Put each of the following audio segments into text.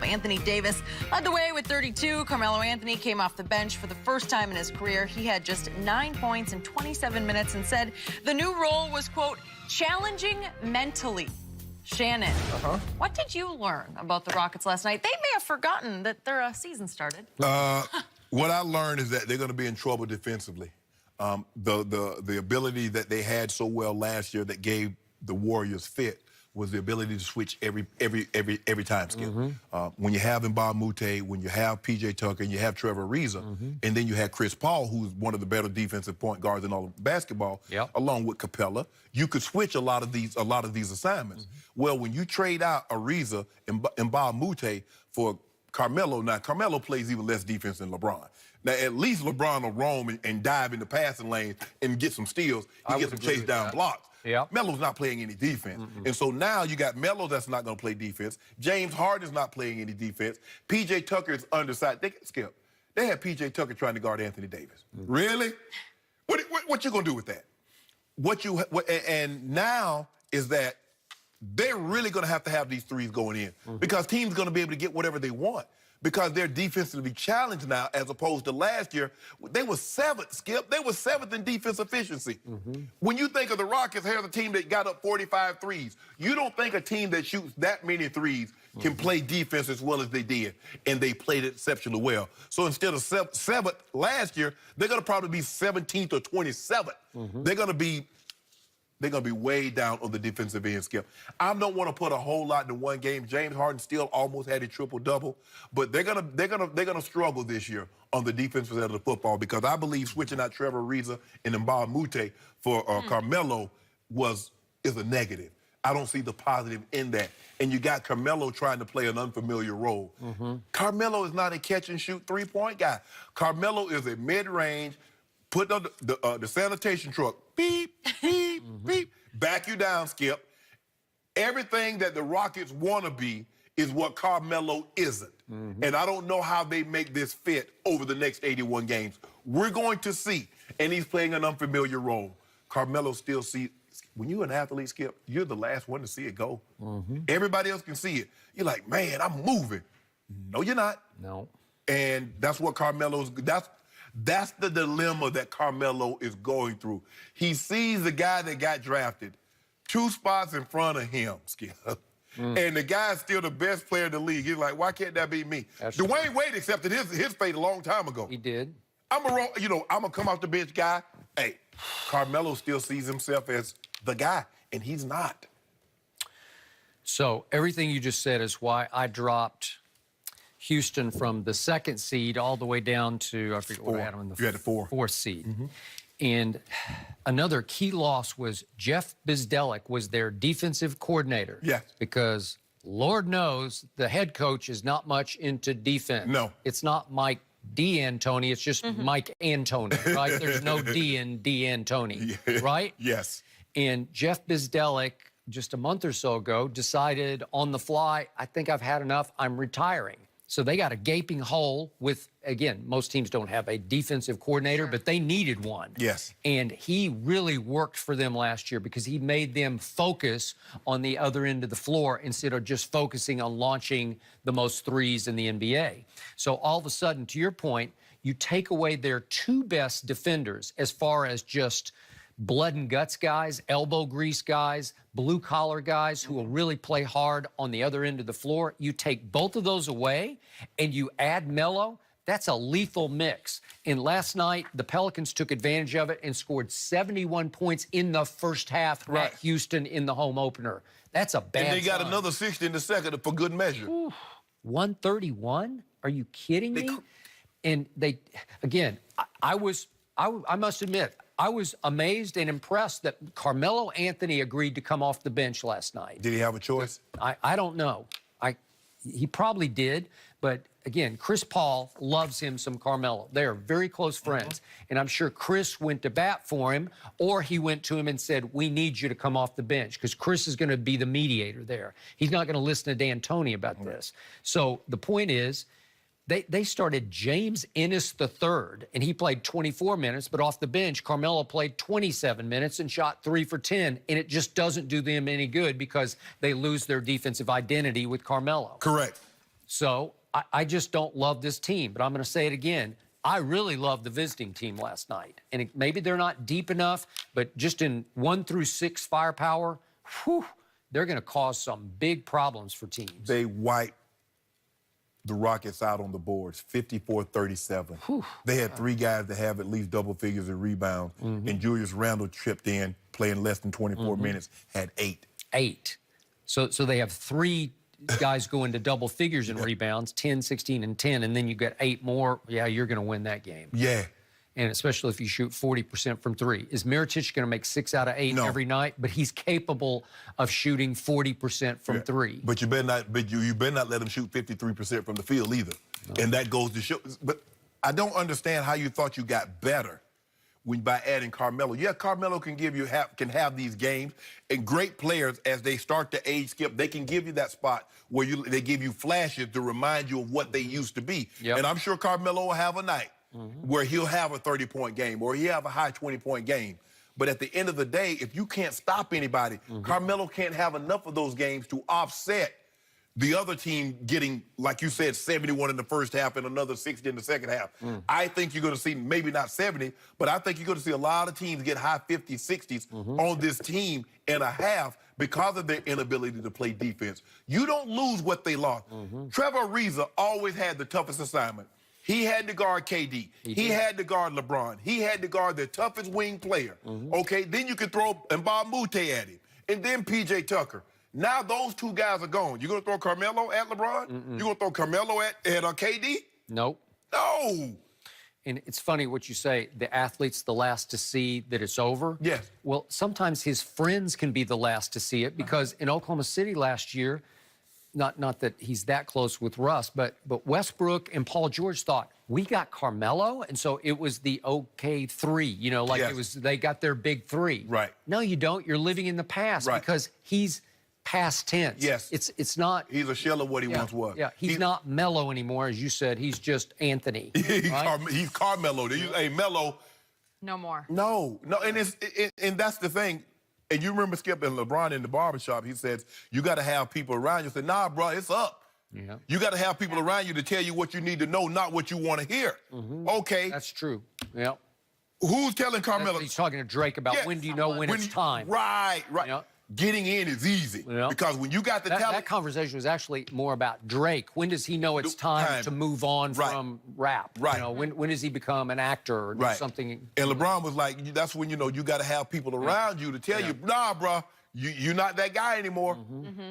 Anthony Davis led the way with 32. Carmelo Anthony came off the bench for the first time in his career. He had just 9 points in 27 minutes and said the new role was, quote, challenging mentally. Shannon, what did you learn about the Rockets last night? They may have forgotten that their season started. What I learned is that they're going to be in trouble defensively. The ability that they had so well last year that gave the Warriors fit was the ability to switch every time, Skip. When you have Mbah Moute, when you have P.J. Tucker, and you have Trevor Ariza, and then you have Chris Paul, who's one of the better defensive point guards in all of basketball, along with Capella, you could switch a lot of these assignments. Well, when you trade out Ariza and Mbah Moute for Carmelo, now Carmelo plays even less defense than LeBron. Now, at least LeBron will roam and dive in the passing lane and get some steals. He gets some chase down blocks. Melo's not playing any defense. And so now you got Melo that's not going to play defense. James Harden's not playing any defense. P.J. Tucker is undersized. Skip, they had P.J. Tucker trying to guard Anthony Davis. Really? What you going to do with that? And now is that they're really going to have these threes going in because teams are going to be able to get whatever they want because they're defensively challenged now as opposed to last year. They were 7th, Skip. They were 7th in defense efficiency. When you think of the Rockets, here's a team that got up 45 threes. You don't think a team that shoots that many threes can play defense as well as they did, and they played it exceptionally well. So instead of 7th last year, they're going to probably be 17th or 27th. They're going to be way down on the defensive end, Skip. I don't want to put a whole lot in one game. James Harden still almost had a triple-double, but they're gonna struggle this year on the defensive side of the football because I believe switching out Trevor Ariza and Mbah Moute for Carmelo is a negative. I don't see the positive in that. And you got Carmelo trying to play an unfamiliar role. Carmelo is not a catch-and-shoot three-point guy. Carmelo is a mid-range, put on the sanitation truck, beep, beep, beep, back you down, Skip. Everything that the Rockets want to be is what Carmelo isn't. And I don't know how they make this fit over the next 81 games. We're going to see. And he's playing an unfamiliar role. Carmelo still sees. When you're an athlete, Skip, you're the last one to see it go. Everybody else can see it. You're like, man, I'm moving. No, you're not. No. And that's what Carmelo's. That's the dilemma that Carmelo is going through. He sees the guy that got drafted 2 spots in front of him, Skip. And the guy's still the best player in the league. He's like, why can't that be me? Dwayne Wade accepted his fate a long time ago. He did. I'm a come off the bench guy. Hey, Carmelo still sees himself as the guy, and he's not. So everything you just said is why I dropped Houston from the 2nd seed all the way down to, I forget what I had them in the 4th seed. And another key loss was Jeff Bzdelik was their defensive coordinator. Yes. Because Lord knows the head coach is not much into defense. No. It's not Mike D'Antoni, it's just Mike Antoni, right? There's no D in D'Antoni, right? Yes. And Jeff Bzdelik, just a month or so ago, decided on the fly, I think I've had enough, I'm retiring. So they got a gaping hole with, again, most teams don't have a defensive coordinator, but they needed one. Yes. And he really worked for them last year because he made them focus on the other end of the floor instead of just focusing on launching the most threes in the NBA. So all of a sudden, to your point, you take away their 2 best defenders as far as just blood and guts guys, elbow grease guys, blue-collar guys who will really play hard on the other end of the floor. You take both of those away and you add Melo, that's a lethal mix. And last night, the Pelicans took advantage of it and scored 71 points in the first half at Houston in the home opener. That's a bad And they got sign. another 60 in the 2nd for good measure. 131? Are you kidding me? And they, again, I must admit, I was amazed and impressed that Carmelo Anthony agreed to come off the bench last night. Did he have a choice? I don't know. He probably did, but again, Chris Paul loves him some Carmelo. They are very close friends, and I'm sure Chris went to bat for him, or he went to him and said, we need you to come off the bench, because Chris is going to be the mediator there. He's not going to listen to D'Antoni about this. So the point is, They started James Ennis III, and he played 24 minutes, but off the bench, Carmelo played 27 minutes and shot 3 for 10, and it just doesn't do them any good because they lose their defensive identity with Carmelo. Correct. So I just don't love this team, but I'm going to say it again. I really love the visiting team last night. And maybe they're not deep enough, but just in 1 through 6 firepower, whew, they're going to cause some big problems for teams. They wiped the Rockets out on the boards, 54-37. They had 3 guys that have at least double figures in rebounds, and Julius Randle tripped in, playing less than 24 minutes, had 8. 8. So they have 3 guys go into double figures in rebounds, 10, 16, and 10, and then you get 8 more. Yeah, you're going to win that game. Yeah. And especially if you shoot 40% from 3. Is Mirotic going to make 6 out of 8 every night? But he's capable of shooting 40% from 3. But you better not. But you better not let him shoot 53% from the field either. No. And that goes to show. But I don't understand how you thought you got better by adding Carmelo. Yeah, Carmelo can can have these games, and great players as they start to age, Skip, they can give you that spot where they give you flashes to remind you of what they used to be. And I'm sure Carmelo will have a night where he'll have a 30-point game or he'll have a high 20-point game. But at the end of the day, if you can't stop anybody, Carmelo can't have enough of those games to offset the other team getting, like you said, 71 in the first half and another 60 in the second half. I think you're going to see, maybe not 70, but I think you're going to see a lot of teams get high 50s, 60s on this team in a half because of their inability to play defense. You don't lose what they lost. Trevor Ariza always had the toughest assignment. He had to guard KD. He had to guard LeBron. He had to guard the toughest wing player. Okay, then you could throw Mbah Moute at him. And then P.J. Tucker. Now those 2 guys are gone. You're going to throw Carmelo at LeBron? You're going to throw Carmelo at KD? Nope. No. And it's funny what you say, the athlete's the last to see that it's over. Yes. Well, sometimes his friends can be the last to see it because in Oklahoma City last year, not that he's that close with Russ, but Westbrook and Paul George thought, we got Carmelo, and so it was the okay 3, you know, like it was, they got their big 3. Right. No, you don't. You're living in the past because he's past tense. Yes. It's not. He's a shell of what he once was. Yeah, he's not Melo anymore, as you said. He's just Anthony. Right? He's Carmelo. Hey, Melo. No more. No, and that's the thing. And you remember Skip and LeBron in the barbershop, he says, you got to have people around you. Say, nah, bro, it's up. Yeah. You got to have people around you to tell you what you need to know, not what you want to hear. Okay. That's true. Yeah. Who's telling Carmelo? He's talking to Drake about when do you know when it's time. Right. Yeah. Getting in is easy because when you got the talent. That conversation was actually more about Drake. When does he know it's time to move on from rap? Right. You know, when does he become an actor or do something? And LeBron was like, that's when, you know, you got to have people around you to tell you, nah, bro, you're not that guy anymore.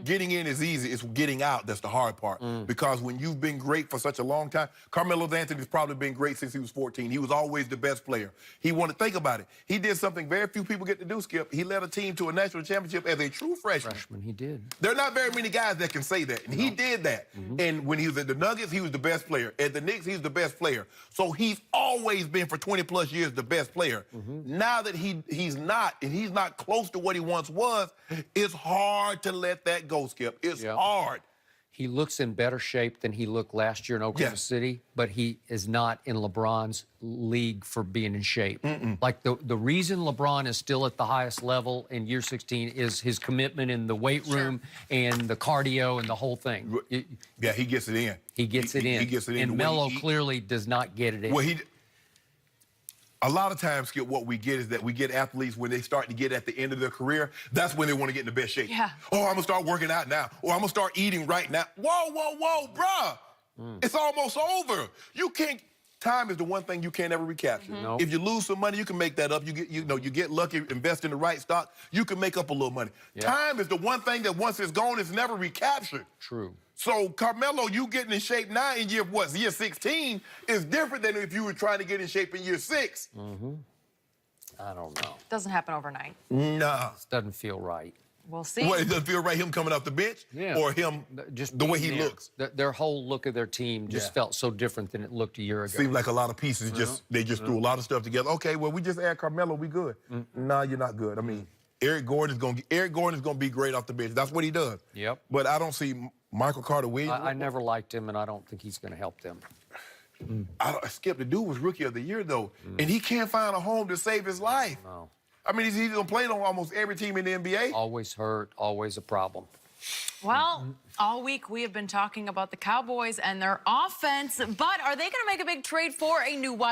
Getting in is easy. It's getting out that's the hard part. Because when you've been great for such a long time, Carmelo Anthony's probably been great since he was 14. He was always the best player. He wanted to think about it. He did something very few people get to do, Skip. He led a team to a national championship as a true freshman. He did. There are not very many guys that can say that. And he did that. And when he was at the Nuggets, he was the best player. At the Knicks, he's the best player. So he's always been, for 20-plus years, the best player. Now that he's not, and he's not close to what he once was, it's hard to let that go, Skip. It's hard. He looks in better shape than he looked last year in Oklahoma City, but he is not in LeBron's league for being in shape. Like the reason LeBron is still at the highest level in year 16 is his commitment in the weight room and the cardio and the whole thing. Yeah, he gets it in. He gets it in. He gets it in. And Melo clearly does not get it in. Well, a lot of times, Skip, what we get is that we get athletes when they start to get at the end of their career, that's when they want to get in the best shape. Yeah. Oh, I'm going to start working out now. Or I'm going to start eating right now. Whoa, bruh. It's almost over. You can't. Time is the one thing you can't ever recapture. If you lose some money, you can make that up. You get lucky, invest in the right stock, you can make up a little money. Time is the one thing that once it's gone, it's never recaptured. True. So, Carmelo, you getting in shape now in year 16 is different than if you were trying to get in shape in year 6. I don't know. Doesn't happen overnight. Nah. This doesn't feel right. We'll see. Well, it doesn't feel right, him coming off the bench or him, just the way he looks. Their whole look of their team just felt so different than it looked a year ago. Seems like a lot of pieces, they just threw a lot of stuff together. Okay, well, we just add Carmelo, we good. Nah, you're not good. I mean, Eric Gordon is gonna be great off the bench. That's what he does. Yep. But I don't see Michael Carter-Williams. I never liked him, and I don't think he's going to help them. Skip, the dude was Rookie of the Year, though, and he can't find a home to save his life. No. I mean, he's going to play on almost every team in the NBA. Always hurt, always a problem. Well, all week we have been talking about the Cowboys and their offense, but are they going to make a big trade for a new wide